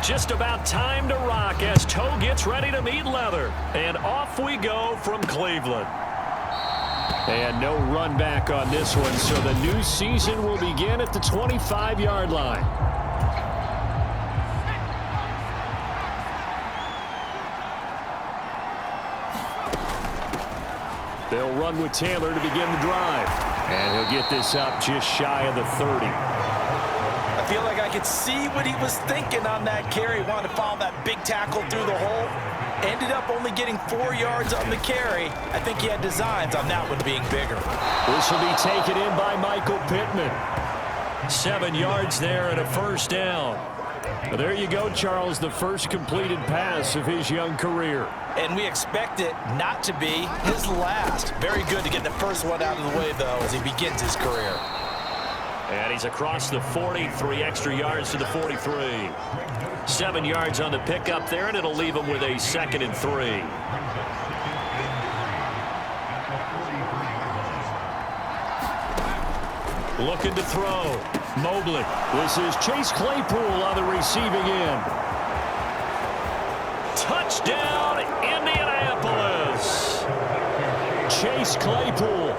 just about time to rock as toe gets ready to meet leather. And off we go from Cleveland. And no run back on this one, so the new season will begin at the 25-yard line. They'll run with Taylor to begin the drive. And he'll get this up just shy of the 30. I feel like I could see what he was thinking on that carry. Wanted to follow that big tackle through the hole. Ended up only getting 4 yards on the carry. I think he had designs on that one being bigger. This will be taken in by Michael Pittman. 7 yards there and a first down. Well, there you go, Charles, the first completed pass of his young career. And we expect it not to be his last. Very good to get the first one out of the way, though, as he begins his career. And he's across the 40, 3 extra yards to the 43. 7 yards on the pickup there, and it'll leave him with a 2nd and 3. Looking to throw. Mobley. This is Chase Claypool on the receiving end. Touchdown, Indianapolis. Chase Claypool,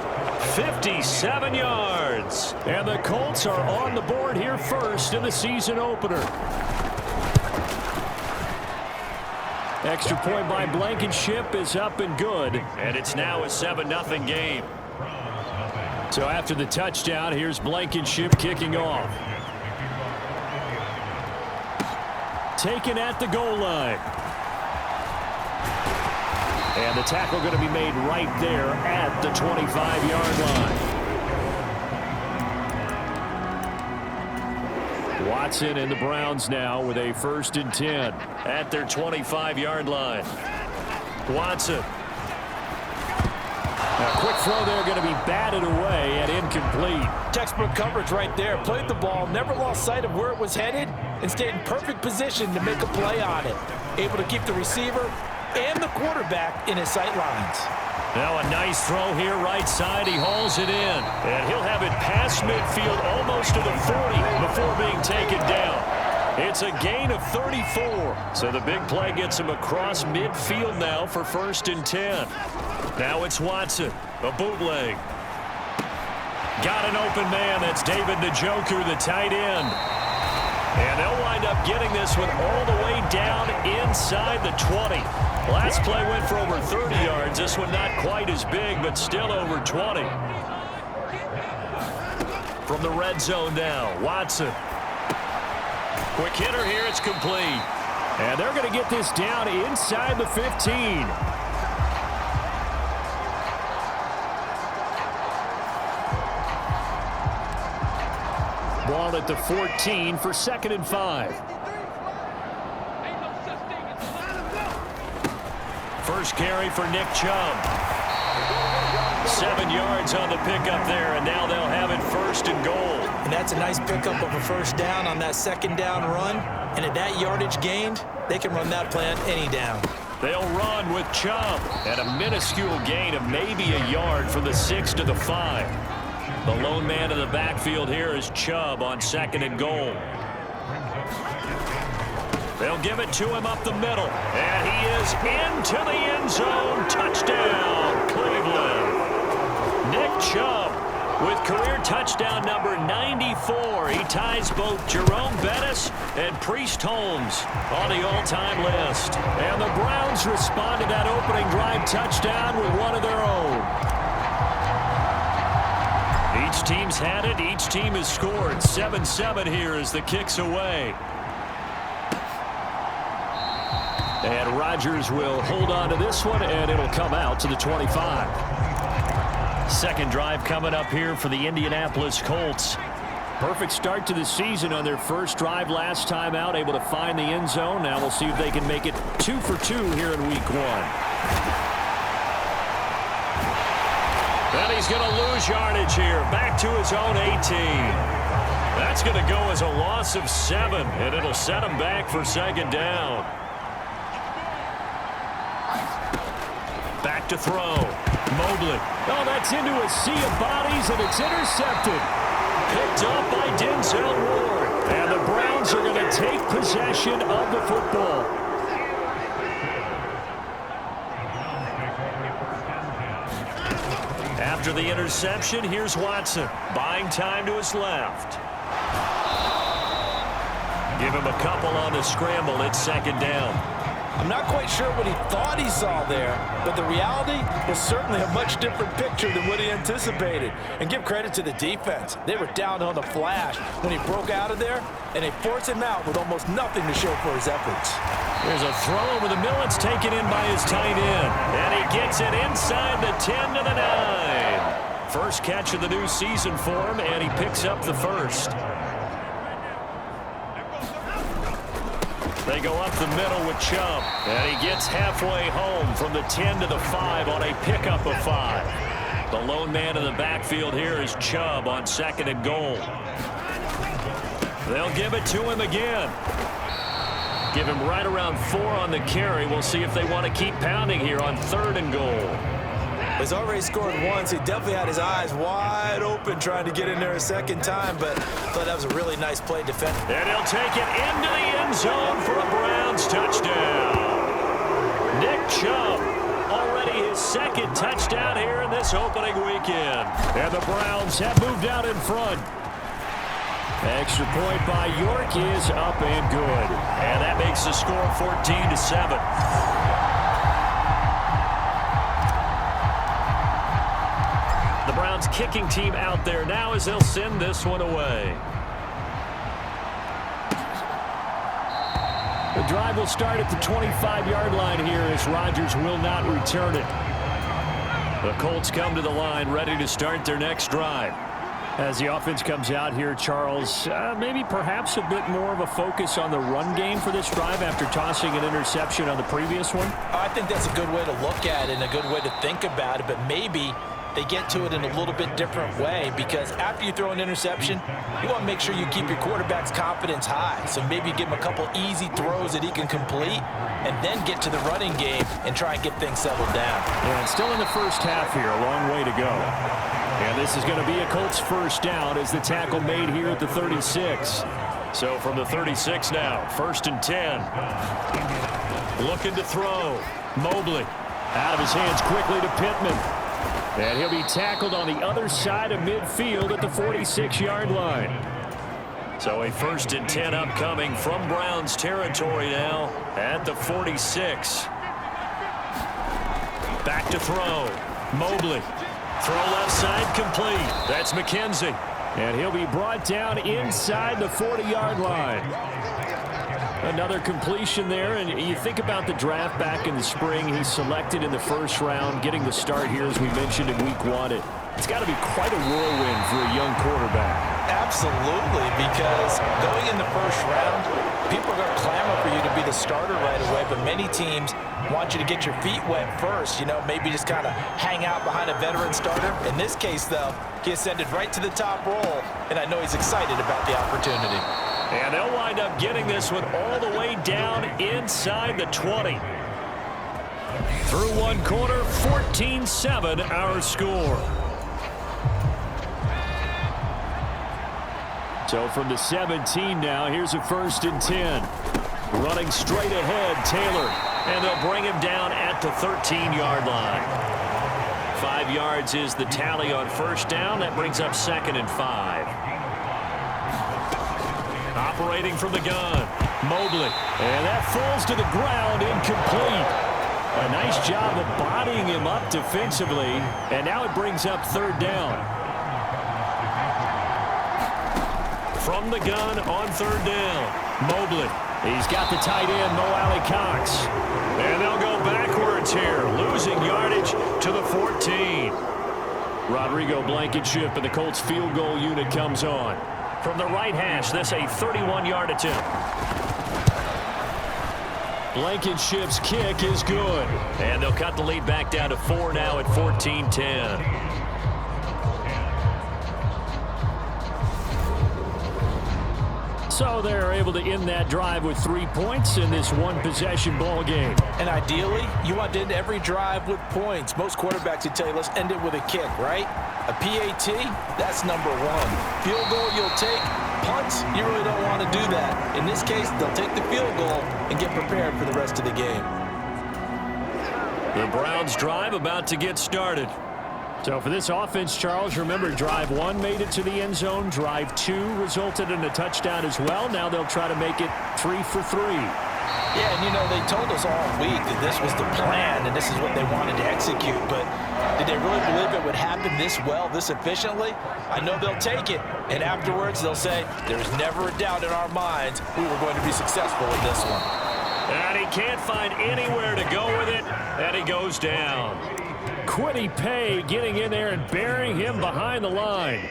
57 yards. And the Colts are on the board here first in the season opener. Extra point by Blankenship is up and good. And it's now a 7-0 game. So after the touchdown, here's Blankenship kicking off. Taken at the goal line. And the tackle going to be made right there at the 25-yard line. Watson and the Browns now with a 1st and 10 at their 25-yard line. Watson. A quick throw there going to be batted away and incomplete. Textbook coverage right there. Played the ball, never lost sight of where it was headed, and stayed in perfect position to make a play on it. Able to keep the receiver and the quarterback in his sight lines. Now a nice throw here right side. He hauls it in. And he'll have it past midfield almost to the 40 before being taken down. It's a gain of 34. So the big play gets him across midfield now for 1st and 10. Now it's Watson. A bootleg. Got an open man. That's David Njoku, the tight end. And they'll wind up getting this one all the way down inside the 20. Last play went for over 30 yards. This one not quite as big, but still over 20. From the red zone now, Watson. Quick hitter here, it's complete. And they're going to get this down inside the 15. Ball at the 14 for 2nd and 5. First carry for Nick Chubb. 7 yards on the pickup there, and now they'll have it 1st and goal. And that's a nice pickup of a 1st down on that 2nd down run. And at that yardage gained, they can run that play on any down. They'll run with Chubb at a minuscule gain of maybe a yard from the 6 to the 5. The lone man in the backfield here is Chubb on 2nd and goal. They'll give it to him up the middle. And he is into the end zone. Touchdown, Cleveland. Nick Chubb with career touchdown number 94. He ties both Jerome Bettis and Priest Holmes on the all-time list. And the Browns respond to that opening drive touchdown with one of their own. Each team's had it. Each team has scored. 7-7 here as the kick's away. And Rodgers will hold on to this one, and it'll come out to the 25. Second drive coming up here for the Indianapolis Colts. Perfect start to the season on their first drive last time out, able to find the end zone. Now we'll see if they can make it 2 for 2 here in week 1. And he's going to lose yardage here. Back to his own 18. That's going to go as a loss of 7, and it'll set him back for 2nd down. Back to throw. Mobley. Oh, that's into a sea of bodies, and it's intercepted. Picked up by Denzel Ward. And the Browns are going to take possession of the football. After the interception, here's Watson. Buying time to his left. Give him a couple on the scramble. It's second down. I'm not quite sure what he thought he saw there, but the reality was certainly a much different picture than what he anticipated. And give credit to the defense. They were down on the flash when he broke out of there, and they forced him out with almost nothing to show for his efforts. There's a throw over the middle. It's taken in by his tight end. And he gets it inside the 10 to the 9. First catch of the new season for him, and he picks up the first. They go up the middle with Chubb. And he gets halfway home from the 10 to the 5 on a pickup of 5. The lone man in the backfield here is Chubb on second and goal. They'll give it to him again. Give him right around 4 on the carry. We'll see if they want to keep pounding here on third and goal. He's already scored once. He definitely had his eyes wide open trying to get in there a second time, but I thought that was a really nice play defense. And he'll take it into the end zone for a Browns touchdown. Nick Chubb, already his second touchdown here in this opening weekend. And the Browns have moved out in front. Extra point by York is up and good. And that makes the score 14-7. The Browns kicking team out there now as they'll send this one away. The drive will start at the 25-yard line here as Rodgers will not return it. The Colts come to the line ready to start their next drive. As the offense comes out here, Charles, maybe perhaps a bit more of a focus on the run game for this drive after tossing an interception on the previous one? I think that's a good way to look at it and a good way to think about it, but maybe they get to it in a little bit different way, because after you throw an interception, you want to make sure you keep your quarterback's confidence high. So maybe give him a couple easy throws that he can complete and then get to the running game and try and get things settled down. Yeah, and still in the first half here, a long way to go. And this is going to be a Colts first down as the tackle made here at the 36. So from the 36 now, 1st and 10. Looking to throw. Mobley out of his hands quickly to Pittman. And he'll be tackled on the other side of midfield at the 46-yard line. So a 1st and 10 upcoming from Browns territory now at the 46. Back to throw. Mobley. Throw left side complete. That's McKenzie. And he'll be brought down inside the 40-yard line. Another completion there, and you think about the draft back in the spring. He's selected in the first round, getting the start here, as we mentioned, in week 1. It's got to be quite a whirlwind for a young quarterback. Absolutely, because going in the first round, people are going to clamor for you to be the starter right away, but many teams want you to get your feet wet first, maybe just kind of hang out behind a veteran starter. In this case, though, he ascended right to the top role, and I know he's excited about the opportunity. And they'll wind up getting this one all the way down inside the 20. Through one quarter, 14-7 our score. So from the 17 now, here's a 1st and 10. Running straight ahead, Taylor. And they'll bring him down at the 13-yard line. 5 yards is the tally on first down. That brings up 2nd and 5. Operating from the gun, Mobley. And that falls to the ground, incomplete. A nice job of bodying him up defensively. And now it brings up 3rd down. From the gun on 3rd down, Mobley. He's got the tight end, Mo Alley-Cox. And they'll go backwards here, losing yardage to the 14. Rodrigo Blankenship and the Colts field goal unit comes on. From the right hash, this a 31-yard attempt. Blankenship's kick is good. And they'll cut the lead back down to 4 now at 14-10. So they're able to end that drive with 3 points in this one-possession ball game. And ideally, you want to end every drive with points. Most quarterbacks would tell you, let's end it with a kick, right? A PAT, that's number 1. Field goal you'll take, punts, you really don't want to do that. In this case, they'll take the field goal and get prepared for the rest of the game. The Browns drive about to get started. So for this offense, Charles, remember drive 1 made it to the end zone. Drive 2 resulted in a touchdown as well. Now they'll try to make it 3 for 3. Yeah, and you know, they told us all week that this was the plan and this is what they wanted to execute. But did they really believe it would happen this well, this efficiently? I know they'll take it. And afterwards, they'll say, there's never a doubt in our minds we were going to be successful in this one. And he can't find anywhere to go with it. And he goes down. Quiddy Pay getting in there and burying him behind the line.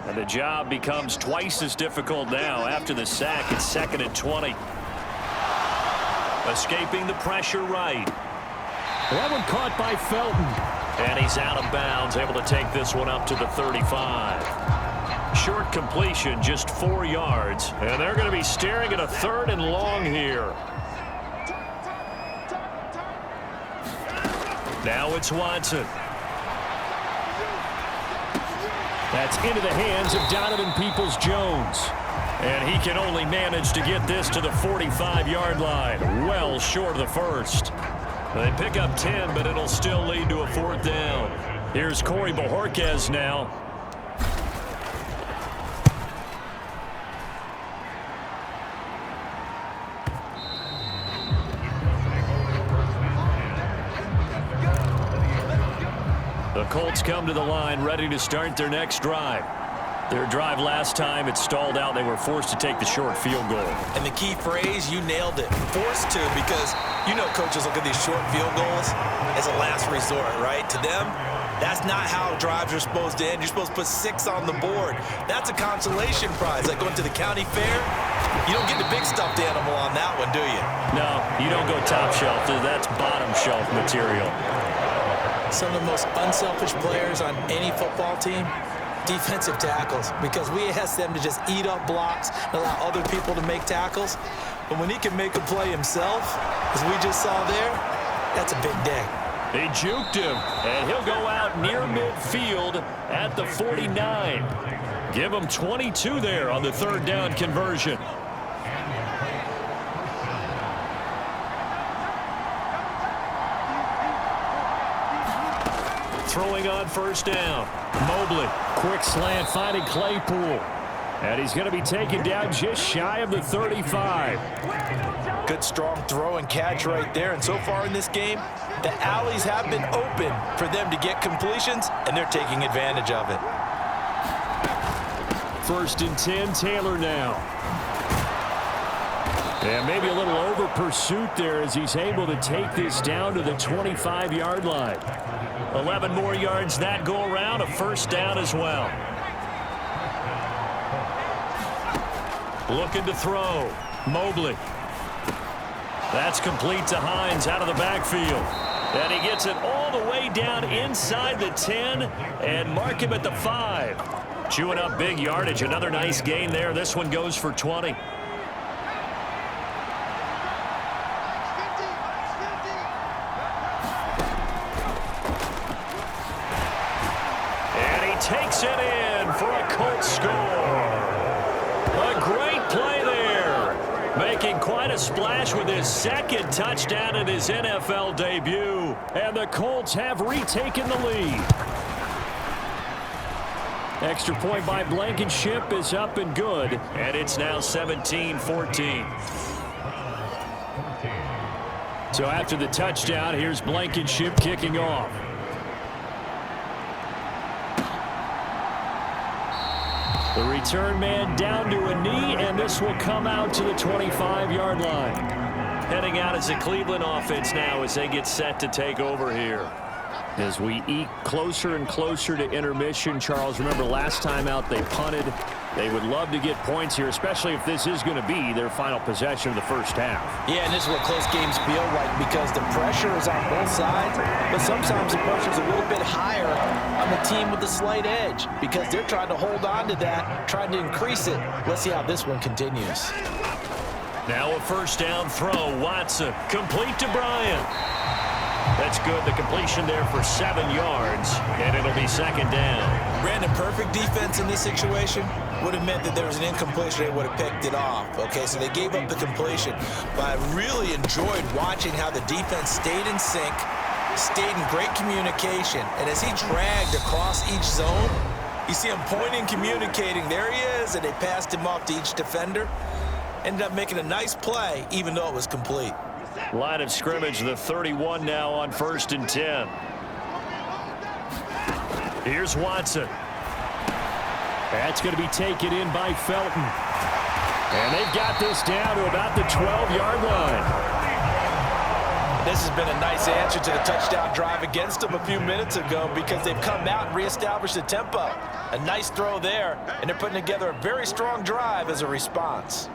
And the job becomes twice as difficult now after the sack. It's 2nd and 20. Escaping the pressure right. That one caught by Felton. And he's out of bounds, able to take this one up to the 35. Short completion, just 4 yards. And they're going to be staring at a 3rd and long here. Now it's Watson. That's into the hands of Donovan Peoples-Jones. And he can only manage to get this to the 45-yard line. Well short of the first. They pick up 10, but it'll still lead to a 4th down. Here's Corey Bojorquez now. The Colts come to the line ready to start their next drive. Their drive last time, it stalled out. They were forced to take the short field goal. And the key phrase, you nailed it. Forced to, because you know coaches look at these short field goals as a last resort, right? To them, that's not how drives are supposed to end. You're supposed to put 6 on the board. That's a consolation prize. Like going to the county fair, you don't get the big stuffed animal on that one, do you? No, you don't go top shelf. That's bottom shelf material. Some of the most unselfish players on any football team, defensive tackles, because we ask them to just eat up blocks and allow other people to make tackles. But when he can make a play himself, as we just saw there, that's a big day. They juked him, and he'll go out near midfield at the 49. Give him 22 there on the 3rd down conversion. Throwing on 1st down. Mobley, quick slant, finding Claypool. And he's going to be taken down just shy of the 35. Good strong throw and catch right there. And so far in this game, the alleys have been open for them to get completions, and they're taking advantage of it. 1st and 10, Taylor now. And maybe a little over pursuit there as he's able to take this down to the 25-yard line. 11 more yards that go around, a 1st down as well. Looking to throw. Mobley. That's complete to Hines out of the backfield. And he gets it all the way down inside the 10 and mark him at the 5. Chewing up big yardage. Another nice gain there. This one goes for 20. Takes it in for a Colts score. A great play there. Making quite a splash with his 2nd touchdown in his NFL debut. And the Colts have retaken the lead. Extra point by Blankenship is up and good. And it's now 17-14. So after the touchdown, here's Blankenship kicking off. The return man down to a knee, and this will come out to the 25-yard line. Heading out as the Cleveland offense now as they get set to take over here. As we eke closer and closer to intermission, Charles, remember last time out they punted. They would love to get points here, especially if this is going to be their final possession of the 1st half. Yeah, and this is what close games feel like because the pressure is on both sides, but sometimes the pressure is a little bit higher on the team with the slight edge because they're trying to hold on to that, trying to increase it. Let's see how this one continues. Now a 1st down throw. Watson, complete to Bryant. That's good. The completion there for 7 yards, and it'll be 2nd down. Brandon, perfect defense in this situation. would have meant that there was an incompletion. They would have picked it off. Okay, so they gave up the completion. But I really enjoyed watching how the defense stayed in sync, stayed in great communication. And as he dragged across each zone, you see him pointing, communicating. There he is, and they passed him off to each defender. Ended up making a nice play, even though it was complete. Line of scrimmage, the 31 now on 1st and 10. Here's Watson. That's going to be taken in by Felton. And they've got this down to about the 12-yard line. This has been a nice answer to the touchdown drive against them a few minutes ago because they've come out and reestablished the tempo. A nice throw there, and they're putting together a very strong drive as a response.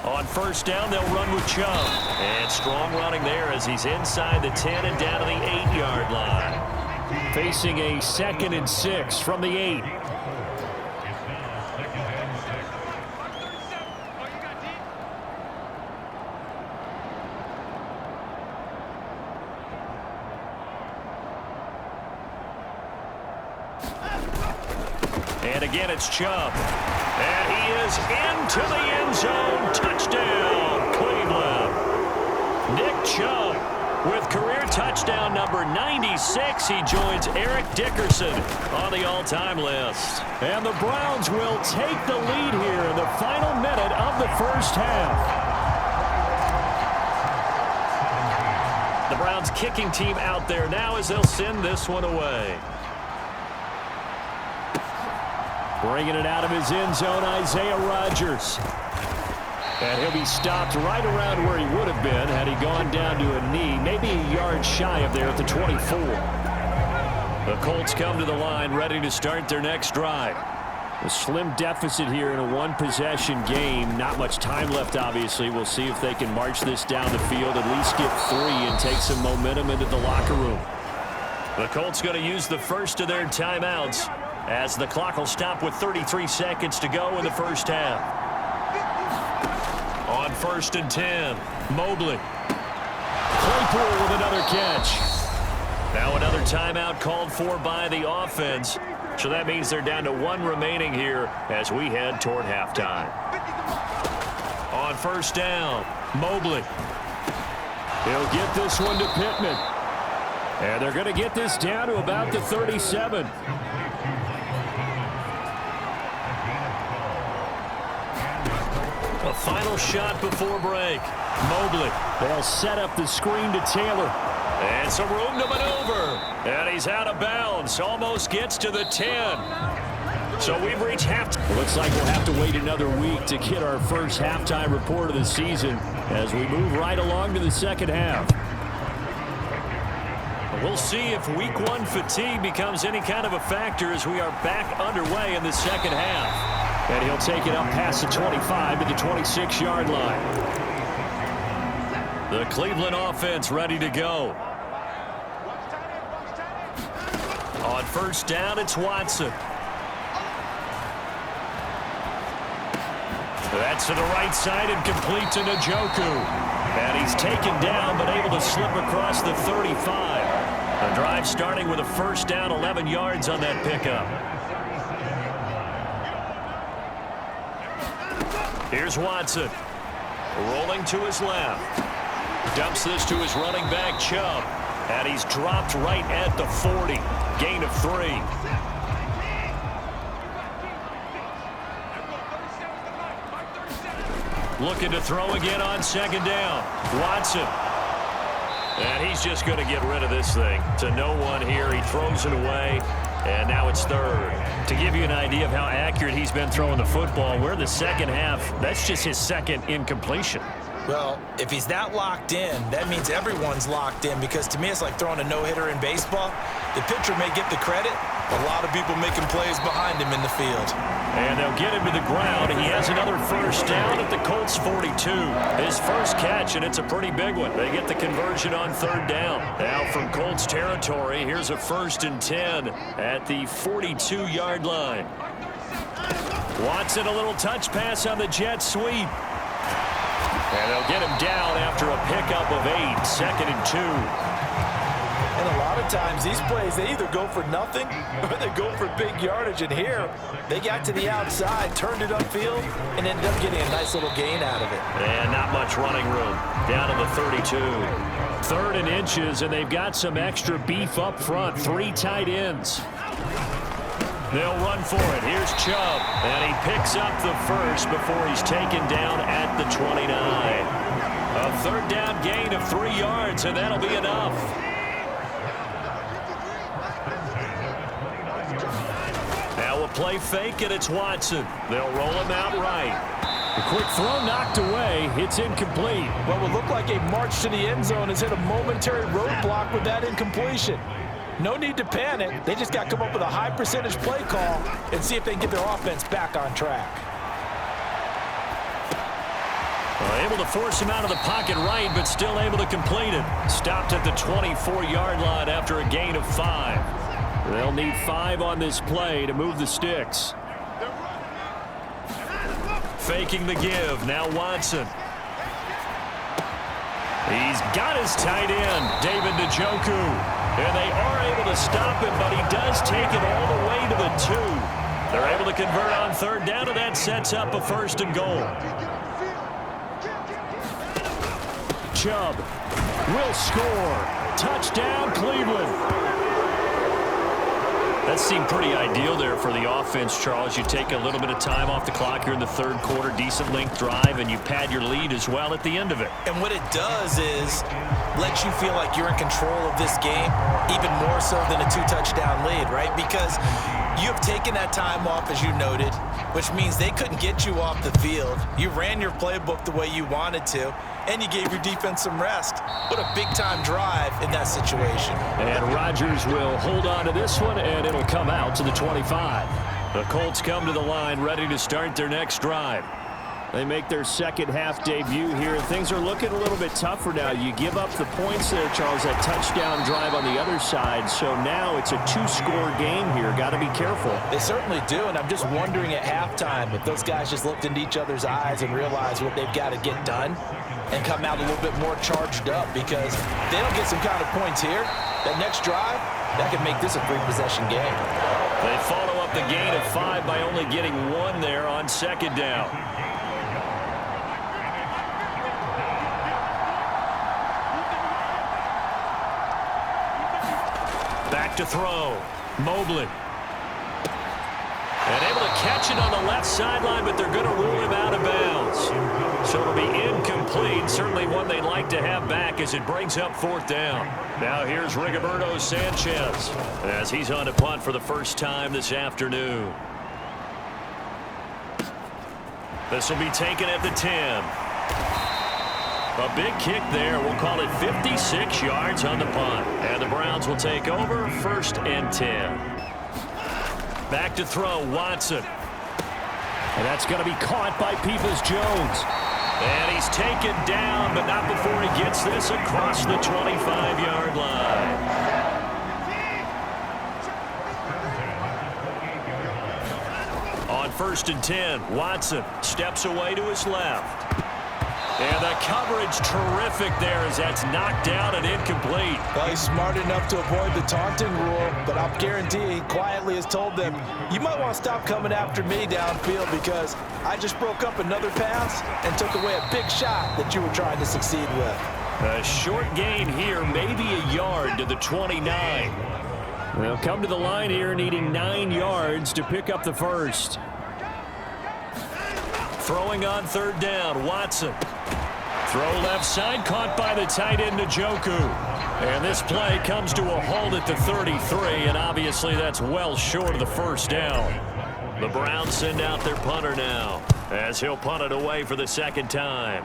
On 1st down, they'll run with Chubb. And strong running there as he's inside the 10 and down to the 8-yard line. Facing a 2nd and 6 from the 8. And again, it's Chubb. And he is into the end zone. Touchdown, Cleveland. Nick Chubb with career touchdown number 96. He joins Eric Dickerson on the all-time list. And the Browns will take the lead here in the final minute of the first half. The Browns kicking team out there now as they'll send this one away. Bringing it out of his end zone, Isaiah Rodgers. And he'll be stopped right around where he would have been had he gone down to a knee, maybe a yard shy of there at the 24. The Colts come to the line ready to start their next drive. A slim deficit here in a one-possession game. Not much time left, obviously. We'll see if they can march this down the field, at least get 3 and take some momentum into the locker room. The Colts going to use the first of their timeouts, as the clock will stop with 33 seconds to go in the first half. On 1st and 10, Mobley. Claypool with another catch. Now another timeout called for by the offense. So that means they're down to 1 remaining here as we head toward halftime. On 1st down, Mobley. He'll get this one to Pittman. And they're going to get this down to about the 37. A final shot before break. Mobley. They'll set up the screen to Taylor. And some room to maneuver. And he's out of bounds. Almost gets to the 10. So we've reached halftime. Looks like we'll have to wait another week to get our first halftime report of the season as we move right along to the second half. We'll see if week 1 fatigue becomes any kind of a factor as we are back underway in the second half. And he'll take it up past the 25 to the 26-yard line. The Cleveland offense ready to go. On 1st down, it's Watson. That's to the right side and complete to Njoku. And he's taken down but able to slip across the 35. The drive starting with a 1st down, 11 yards on that pickup. Here's Watson. Rolling to his left. Dumps this to his running back, Chubb. And he's dropped right at the 40. Gain of 3. Looking to throw again on 2nd down. Watson. And he's just going to get rid of this thing. To no one here. He throws it away. And now it's 3rd. To give you an idea of how accurate he's been throwing the football, we're in the second half. That's just his 2nd incompletion. Well, if he's that locked in, that means everyone's locked in, because to me it's like throwing a no-hitter in baseball. The pitcher may get the credit, but a lot of people making plays behind him in the field. And they'll get him to the ground. He has another 1st down at the Colts 42. His first catch, and it's a pretty big one. They get the conversion on 3rd down. Now from Colts territory, here's a 1st and 10 at the 42-yard line. Watson, a little touch pass on the jet sweep. And they'll get him down after a pickup of 8. 2nd and 2. lot of times these plays, they either go for nothing or they go for big yardage. And here, they got to the outside, turned it upfield, and ended up getting a nice little gain out of it. And not much running room. Down to the 32. 3rd and inches, and they've got some extra beef up front. 3 tight ends. They'll run for it. Here's Chubb, and he picks up the first before he's taken down at the 29. A 3rd down gain of 3 yards, and that'll be enough. Now a play fake, and it's Watson. They'll roll him out right. The quick throw knocked away. It's incomplete. What would look like a march to the end zone has hit a momentary roadblock with that incompletion. No need to panic. They just got to come up with a high percentage play call and see if they can get their offense back on track. Able to force him out of the pocket right, but still able to complete it. Stopped at the 24-yard line after a gain of 5. They'll need 5 on this play to move the sticks. Faking the give. Now Watson. He's got his tight end, David Njoku. And they are able to stop him, but he does take it all the way to the 2. They're able to convert on 3rd down, and that sets up a 1st and goal. Chubb will score. Touchdown, Cleveland. That seemed pretty ideal there for the offense, Charles. You take a little bit of time off the clock here in the 3rd quarter, decent length drive, and you pad your lead as well at the end of it. And what it does is let you feel like you're in control of this game, even more so than a 2-touchdown lead, right? Because you have taken that time off, as you noted, which means they couldn't get you off the field. You ran your playbook the way you wanted to, and you gave your defense some rest. What a big-time drive in that situation. And Rodgers will hold on to this one, and it'll come out to the 25. The Colts come to the line ready to start their next drive. They make their 2nd half debut here. Things are looking a little bit tougher now. You give up the points there, Charles, that touchdown drive on the other side. So now it's a 2-score game here. Got to be careful. They certainly do, and I'm just wondering at halftime if those guys just looked into each other's eyes and realized what they've got to get done and come out a little bit more charged up, because if they don't get some kind of points here, that next drive, that could make this a 3-possession game. They follow up the gain of 5 by only getting 1 there on 2nd down. Back to throw. Mobley. And able to catch it on the left sideline, but they're going to rule him out of bounds. So it'll be incomplete. Certainly one they'd like to have back as it brings up 4th down. Now here's Rigoberto Sanchez as he's on to punt for the first time this afternoon. This will be taken at the 10. A big kick there. We'll call it 56 yards on the punt. And the Browns will take over 1st and 10. Back to throw, Watson. And that's going to be caught by Peoples-Jones. And he's taken down, but not before he gets this across the 25-yard line. On 1st and 10, Watson steps away to his left. And the coverage terrific there as that's knocked down and incomplete. Well, he's smart enough to avoid the taunting rule, but I'll guarantee he quietly has told them, you might want to stop coming after me downfield because I just broke up another pass and took away a big shot that you were trying to succeed with. A short gain here, maybe a yard to the 29. They'll come to the line here needing 9 yards to pick up the first. Throwing on 3rd down, Watson. Throw left side, caught by the tight end Njoku. And this play comes to a halt at the 33, and obviously that's well short of the 1st down. The Browns send out their punter now as he'll punt it away for the 2nd time.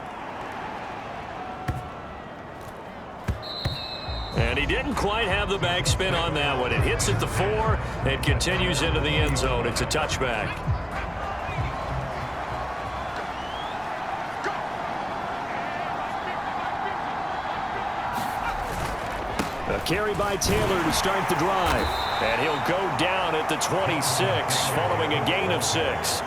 And he didn't quite have the backspin on that one. It hits at the 4 and continues into the end zone. It's a touchback. A carry by Taylor to start the drive. And he'll go down at the 26 following a gain of 6.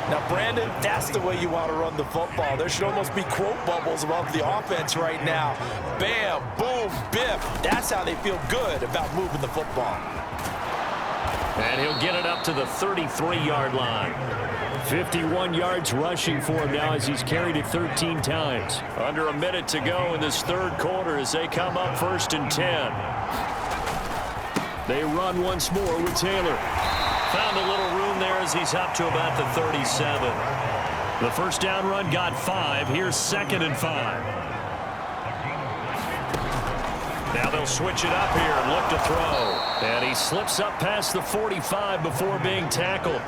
Now, Brandon, that's the way you want to run the football. There should almost be quote bubbles above the offense right now. Bam, boom, biff. That's how they feel good about moving the football. And he'll get it up to the 33-yard line. 51 yards rushing for him now as he's carried it 13 times. Under a minute to go in this third quarter as they come up 1st and 10. They run once more with Taylor. Found a little room there as he's up to about the 37. The first down run got 5. Here's 2nd and 5. Now they'll switch it up here and look to throw. And he slips up past the 45 before being tackled.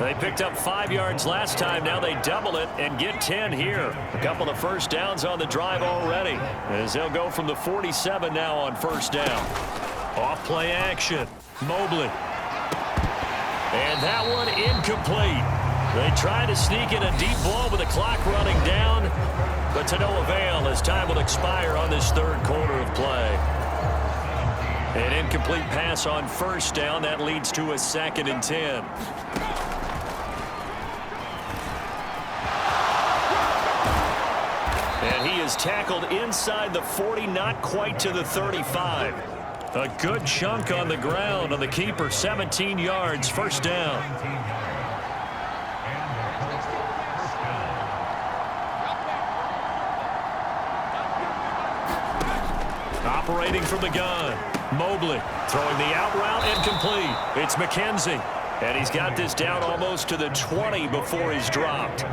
They picked up 5 yards last time. Now they double it and get 10 here. A couple of first downs on the drive already as they'll go from the 47 now on first down. Off play action. Mobley. And that one incomplete. They try to sneak in a deep ball with the clock running down, but to no avail as time will expire on this third quarter of play. An incomplete pass on first down. That leads to a 2nd and 10. And he is tackled inside the 40, not quite to the 35. A good chunk on the ground on the keeper, 17 yards, first down. Operating from the gun. Mobley throwing the out route incomplete. It's McKenzie. And he's got this down almost to the 20 before he's dropped.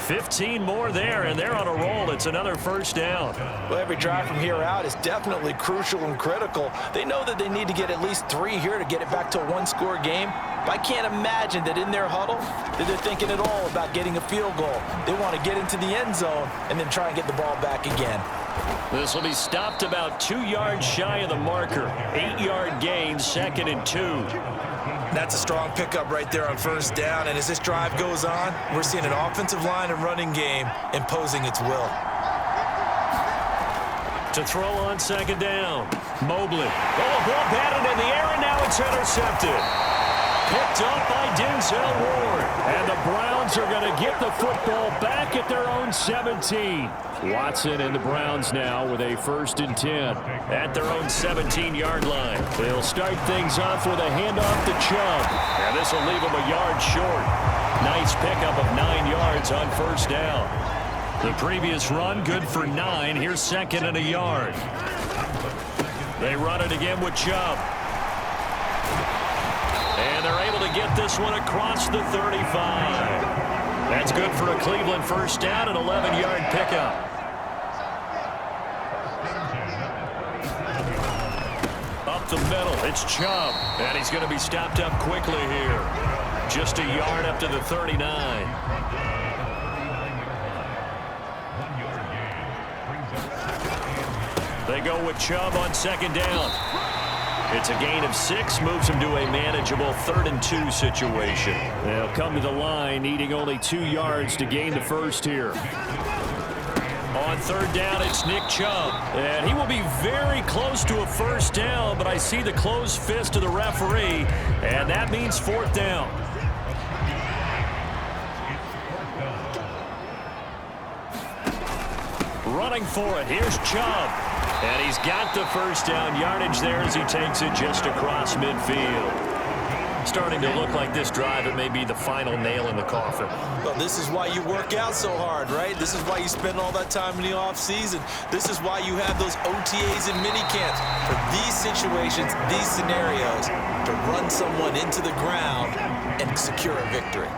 15 more there, and they're on a roll. It's another first down. Well, every drive from here out is definitely crucial and critical. They know that they need to get at least 3 here to get it back to a one-score game. But I can't imagine that in their huddle that they're thinking at all about getting a field goal. They want to get into the end zone and then try and get the ball back again. This will be stopped about 2 yards shy of the marker. 8-yard gain, 2nd and 2. That's a strong pickup right there on first down. And as this drive goes on, we're seeing an offensive line and running game imposing its will. To throw on 2nd down. Mobley. Oh, a ball batted in the air, and now it's intercepted. Picked up by Denzel Ward. And the Browns are going to get the football back at their own 17. Watson and the Browns now with a 1st and 10 at their own 17-yard line. They'll start things off with a handoff to Chubb. And this will leave them a yard short. Nice pickup of 9 yards on first down. The previous run good for 9. Here's 2nd and a yard. They run it again with Chubb. And they're able to get this one across the 35. That's good for a Cleveland first down, an 11-yard pickup. Up the middle, it's Chubb. And he's going to be stopped up quickly here. Just a yard up to the 39. They go with Chubb on 2nd down. It's a gain of 6, moves him to a manageable 3rd and 2 situation. They'll come to the line, needing only 2 yards to gain the first here. On 3rd down, it's Nick Chubb. And he will be very close to a first down, but I see the closed fist of the referee, and that means 4th down. Running for it, here's Chubb. And he's got the first down yardage there as he takes it just across midfield. Starting to look like this drive, it may be the final nail in the coffin. Well, this is why you work out so hard, right? This is why you spend all that time in the offseason. This is why you have those OTAs and mini camps. For these situations, these scenarios, to run someone into the ground and secure a victory.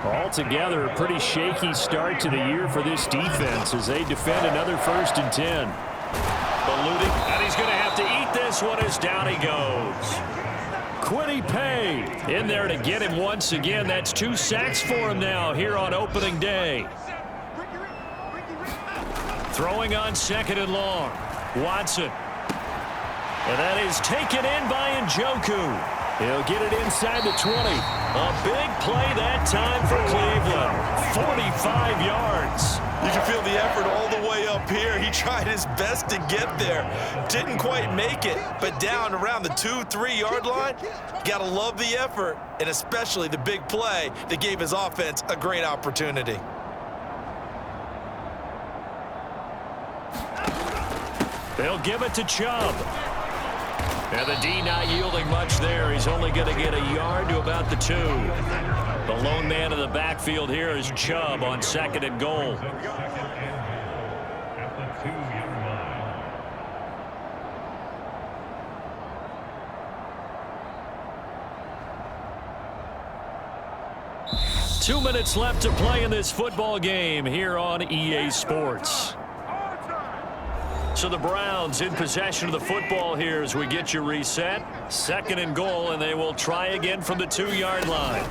Altogether, a pretty shaky start to the year for this defense as they defend another 1st and 10. Eluding, and he's going to have to eat this one as down he goes. Quiddy Pay in there to get him once again. That's 2 sacks for him now here on opening day. Throwing on 2nd and long. Watson. And that is taken in by Njoku. He'll get it inside the 20. A big play that time for Cleveland. 45 yards. You can feel the effort all the way up here. He tried his best to get there. Didn't quite make it, but down around the 2-3 yard line. Gotta love the effort, and especially the big play that gave his offense a great opportunity. They'll give it to Chubb. And the D not yielding much there. He's only going to get a yard to about the 2. The lone man in the backfield here is Chubb on 2nd and goal. Two minutes left to play in this football game here on EA Sports. So the Browns in possession of the football here as we get you reset. 2nd and goal, and they will try again from the 2-yard line.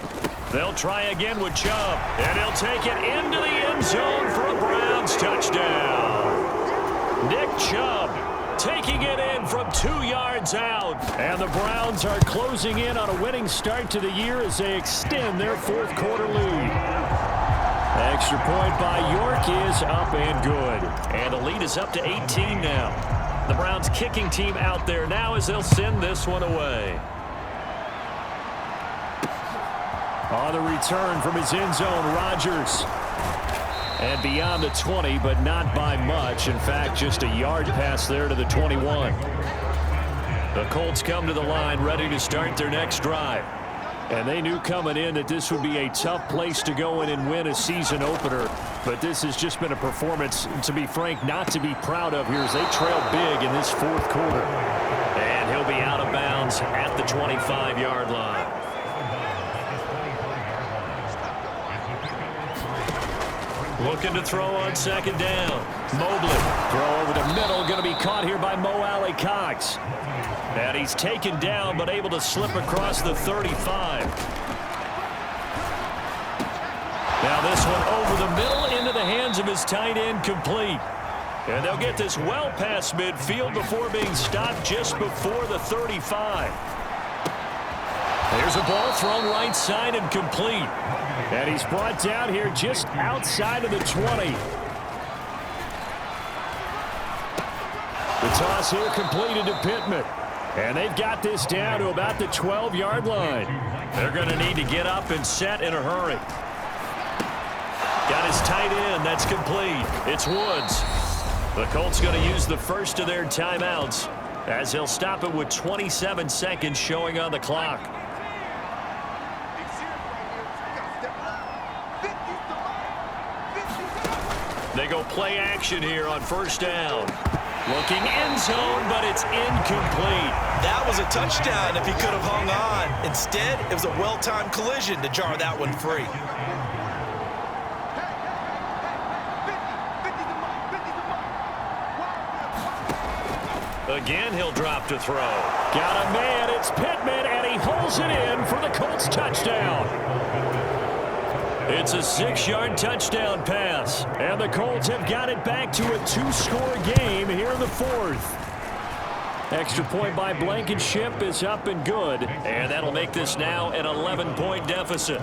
They'll try again with Chubb, and he'll take it into the end zone for a Browns touchdown. Nick Chubb taking it in from 2 yards out. And the Browns are closing in on a winning start to the year as they extend their 4th quarter lead. Extra point by York is up and good. And the lead is up to 18 now. The Browns kicking team out there now as they'll send this one away. On the return from his end zone, Rodgers. And beyond the 20, but not by much. In fact, just a yard pass there to the 21. The Colts come to the line ready to start their next drive. And they knew coming in that this would be a tough place to go in and win a season opener. But this has just been a performance, to be frank, not to be proud of here as they trail big in this 4th quarter. And he'll be out of bounds at the 25-yard line. Looking to throw on 2nd down. Mobley, throw over the middle, going to be caught here by Mo Alley-Cox. And he's taken down, but able to slip across the 35. Now this one over the middle into the hands of his tight end, complete. And they'll get this well past midfield before being stopped just before the 35. There's a ball thrown right side and complete. And he's brought down here just outside of the 20. The toss here completed to Pittman. And they've got this down to about the 12-yard line. They're going to need to get up and set in a hurry. Got his tight end. That's complete. It's Woods. The Colts going to use the first of their timeouts as he'll stop it with 27 seconds showing on the clock. They go play action here on 1st down. Looking end zone, but it's incomplete. That was a touchdown if he could have hung on. Instead, it was a well-timed collision to jar that one free. Again, he'll drop to throw. Got a man, it's Pittman, and he holds it in for the Colts touchdown. It's a 6-yard touchdown pass, and the Colts have got it back to a 2-score game here in the 4th. Extra point by Blankenship is up and good, and that'll make this now an 11-point deficit.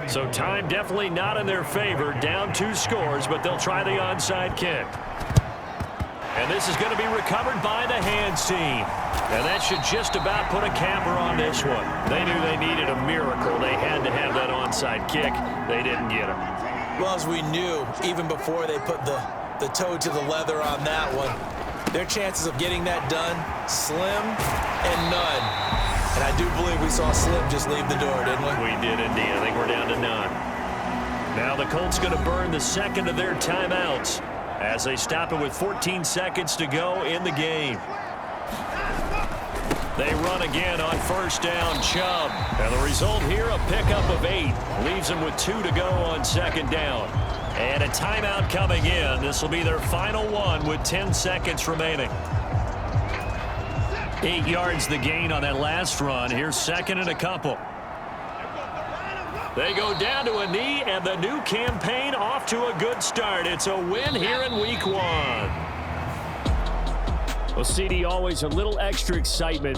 So time definitely not in their favor, down 2 scores, but they'll try the onside kick. And this is going to be recovered by the hands team. And that should just about put a capper on this one. They knew they needed a miracle. They had to have that onside kick. They didn't get it. Well, as we knew, even before they put the toe to the leather on that one, their chances of getting that done, slim and none. And I do believe we saw Slim just leave the door, didn't we? We did indeed. I think we're down to none. Now the Colts going to burn the 2nd of their timeouts as they stop it with 14 seconds to go in the game. They run again on 1st down, Chubb. And the result here, a pickup of 8. Leaves them with 2 to go on 2nd down. And a timeout coming in. This will be their final one with 10 seconds remaining. 8 yards the gain on that last run. Here's 2nd and a couple. They go down to a knee, and the new campaign off to a good start. It's a win here in Week 1. Well, CD, always a little extra excitement